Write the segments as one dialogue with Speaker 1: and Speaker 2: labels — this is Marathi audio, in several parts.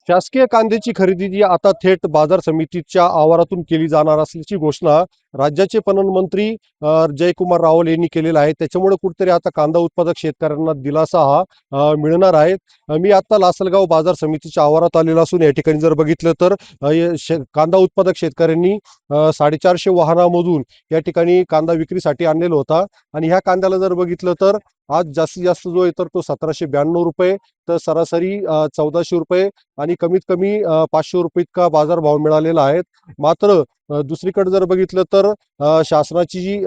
Speaker 1: शासकीय कांद्याची खरेदी जी आता थेट बाजार समितीच्या आवारातून केली जाणार असल्याची घोषणा राज्याचे पणन मंत्री जयकुमार रावल यांनी केलेला आहे। त्याच्यामुळे कुठेतरी आता कांदा उत्पादक शेतकऱ्यांना दिलासा हा मिळणार आहे। मी आता लासलगाव बाजार समितीच्या आवारात आलेलो असून या ठिकाणी जर बघितलं तर कांदा उत्पादक शेतकऱ्यांनी 450 वाहनामधून या ठिकाणी कांदा विक्रीसाठी आणलेला होता आणि ह्या कांद्याला जर बघितलं तर आज जास्तीत जास्त जो आहे तर तो 1792 रुपये, तर सरासरी 1400 रुपये आणि कमीत कमी 500 रुपये इतका बाजारभाव मिळालेला आहे। मात्र दुसरीकडे जर बघितलं तर शासनाची जी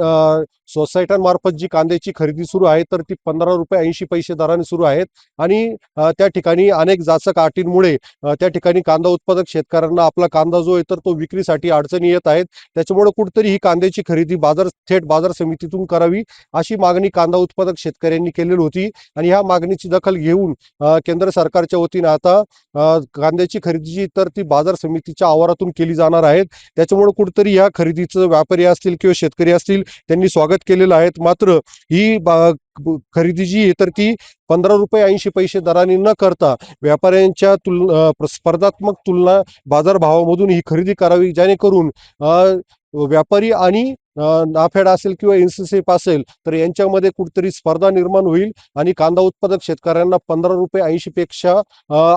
Speaker 1: सोसायट्यांमार्फत जी कांद्याची खरेदी सुरू आहे तर ती 15 रुपये 80 पैसे दराने सुरू आहेत आणि त्या ठिकाणी अनेक जाचक अटींमुळे त्या ठिकाणी कांदा उत्पादक शेतकऱ्यांना आपला कांदा जो आहे तर तो विक्रीसाठी अडचणी येत आहेत। त्याच्यामुळे कुठेतरी ही कांद्याची खरेदी थेट बाजार समितीतून करावी अशी मागणी कांदा उत्पादक शेतकऱ्यांनी केलेली होती आणि ह्या मागणीची दखल घेऊन केंद्र सरकारच्या वतीने आता कांद्याची खरेदी जी तर ती बाजार समितीच्या आवारातून केली जाणार आहे। त्याच्यामुळे कुठेतरी या खरेदीचं व्यापारी असतील किंवा शेतकरी असतील त्यांनी स्वागत केलेलं आहे। मात्र ही खरेदी जी आहे तर ती 15 रुपये 80 पैसे दराने न करता व्यापाऱ्यांच्या स्पर्धात्मक तुलना बाजारभावामधून ही खरेदी करावी, जेणेकरून व्यापारी आणि नाफेड असेल किंवा इन्सिसेफ असेल तर यांच्यामध्ये कुठेतरी स्पर्धा निर्माण होईल आणि कांदा उत्पादक शेतकऱ्यांना 15 रुपये 80 पेक्षा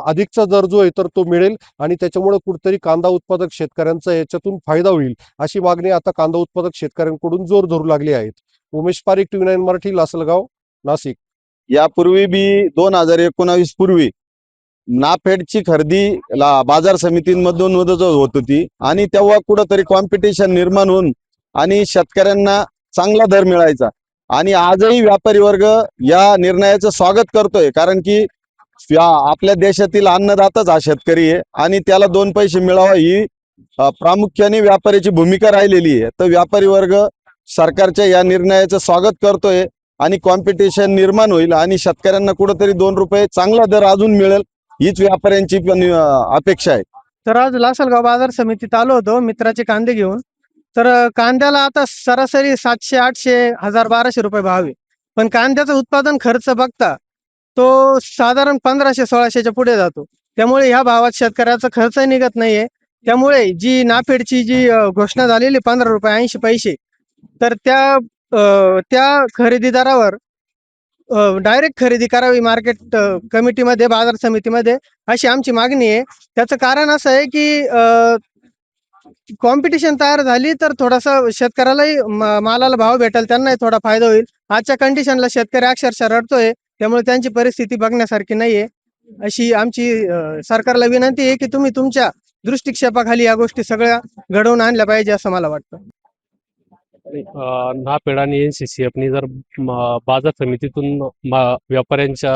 Speaker 1: अधिकचा दर जो आहे तर तो मिळेल आणि त्याच्यामुळे कुठेतरी कांदा उत्पादक शेतकऱ्यांचा याच्यातून फायदा होईल अशी मागणी आता कांदा उत्पादक शेतकऱ्यांकडून जोर धरू लागली आहे। उमेश पारिक, TV9 मराठी, लासलगाव, नाशिक।
Speaker 2: यापूर्वी बी 2019 पूर्वी नाफेडची खरेदी बाजार समितींमधून होत होती आणि तेव्हा कुठंतरी कॉम्पिटिशन निर्माण होऊन आणि शेतकऱ्यांना चांगला दर मिळायचा आणि आजही व्यापारी वर्ग या निर्णयाचं स्वागत करतोय, कारण की आपल्या देशातील अन्नदाताच हा शेतकरी आहे आणि त्याला 2 पैसे मिळावा ही प्रामुख्याने व्यापाऱ्याची भूमिका राहिलेली आहे। तर व्यापारी वर्ग सरकारच्या या निर्णयाचं स्वागत करतोय आणि कॉम्पिटिशन निर्माण होईल आणि शेतकऱ्यांना कुठेतरी 2 रुपये चांगला दर अजून मिळेल हीच व्यापाऱ्यांची पण अपेक्षा आहे।
Speaker 3: तर आज लासलगाव बाजार समितीत आलो होतो मित्राचे कांदे घेऊन। तर कांद्याला आता सरासरी 700, 800, 1000, 1200 रुपये भाव आहे, पण कांद्याचं उत्पादन खर्च बघता तो साधारण 1500, 1600च्या पुढे जातो। त्यामुळे ह्या भावात शेतकऱ्याचा खर्च निघत नाहीये। त्यामुळे जी नाफेडची जी घोषणा झालेली 15 रुपये 80 पैसे, तर त्या खरेदीदारावर डायरेक्ट खरेदी करावी मार्केट कमिटीमध्ये, बाजार समितीमध्ये, अशी आमची मागणी आहे। त्याचं कारण असं आहे की कॉम्पिटिशन तयार झाली तर थोडासा शेतकऱ्यालाही मालाला भाव भेटेल, त्यांनाही थोडा फायदा होईल। आजच्या कंडिशनला शेतकरी अक्षरशः रडतोय, त्यामुळे त्यांची परिस्थिती बघण्यासारखी नाहीये। अशी आमची सरकारला विनंती आहे की तुम्ही तुमच्या दृष्टिक्षेपाखाली या गोष्टी सगळ्या घडवून आणल्या पाहिजे असं मला वाटतं।
Speaker 4: नाफेड आणि NCCF जर बाजार समितीतून व्यापाऱ्यांच्या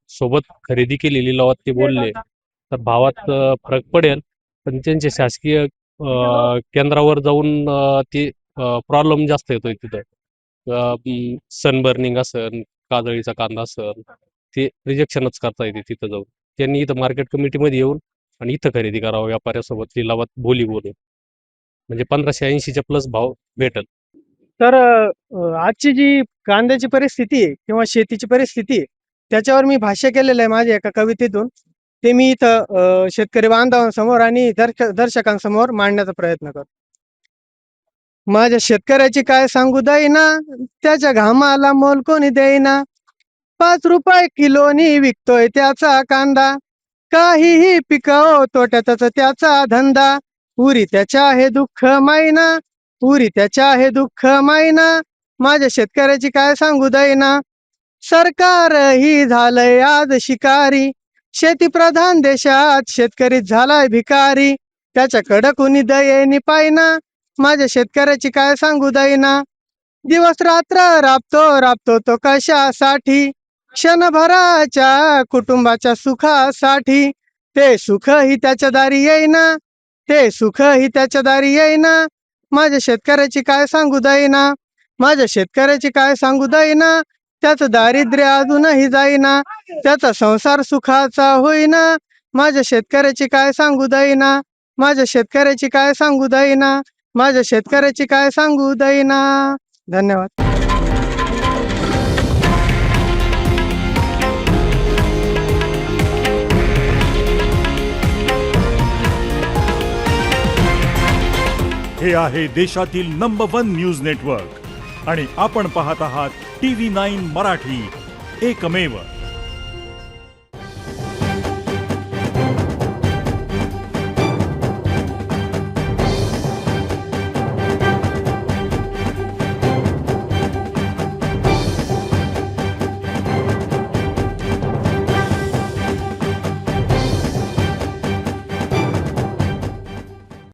Speaker 4: सोबत खरेदी केलेली लावत ते बोलले तर भावात फरक पडेल, पण त्यांचे शासकीय केंद्रावर जाऊन ते प्रॉब्लेम जास्त येतोय। तिथं सनबर्निंग असेल, काजळीचा कांदा असेल, ते रिजेक्शनच करता येते तिथं जाऊन। त्यांनी इथं मार्केट कमिटीमध्ये येऊन आणि इथं खरेदी करावं व्यापाऱ्यासोबत लिलावात बोली बोलून, म्हणजे 1580च्या प्लस भाव भेटेल।
Speaker 3: तर आजची जी कांद्याची परिस्थिती आहे किंवा शेतीची परिस्थिती आहे त्याच्यावर मी भाष्य केलेलं आहे माझ्या एका कवितेतून। ते मी इथं शेतकरी बांधवांसमोर आणि दर्शकांसमोर मांडण्याचा प्रयत्न करतो। माझ्या शेतकऱ्याची काय सांगू देईना, त्याच्या घामाला मोल कोणी देईना, 5 रुपये किलोनी विकतोय त्याचा कांदा, काहीही पिकावो तोट्यातच त्याचा धंदा, पुरी त्याच्या हे दुःख मायना, पुरी त्याच्या हे दुःख मायना, माझ्या शेतकऱ्याची काय सांगू देईना। सरकार ही झालंय आज शिकारी, शेती प्रधान देशात शेतकरी झालाय भिकारी, त्याच्याकडं कुणी दयेनी पायना, माझ्या शेतकऱ्याची काय सांगू देईना। दिवस रात्र राबतो तो कशासाठी, क्षणभराच्या कुटुंबाच्या सुखासाठी, ते सुख ही त्याच्या दारी येईना, ते सुख ही त्याच्या दारी येईना, माझ्या शेतकऱ्याची काय सांगू देईना, माझ्या शेतकऱ्याची काय सांगू देईना, त्याचं दारिद्र्य अजूनही जाईना, त्याचा संसार सुखाचा होईना, माझ्या शेतकऱ्याची काय सांगू देईना, माझ्या शेतकऱ्याची काय सांगू देईना, माझ्या शेतकऱ्याची काय सांगू देईना। धन्यवाद।
Speaker 5: हे आहे देशातील नंबर 1 न्यूज नेटवर्क आणि आपण पाहत आहात TV9 मराठी, एकमेव.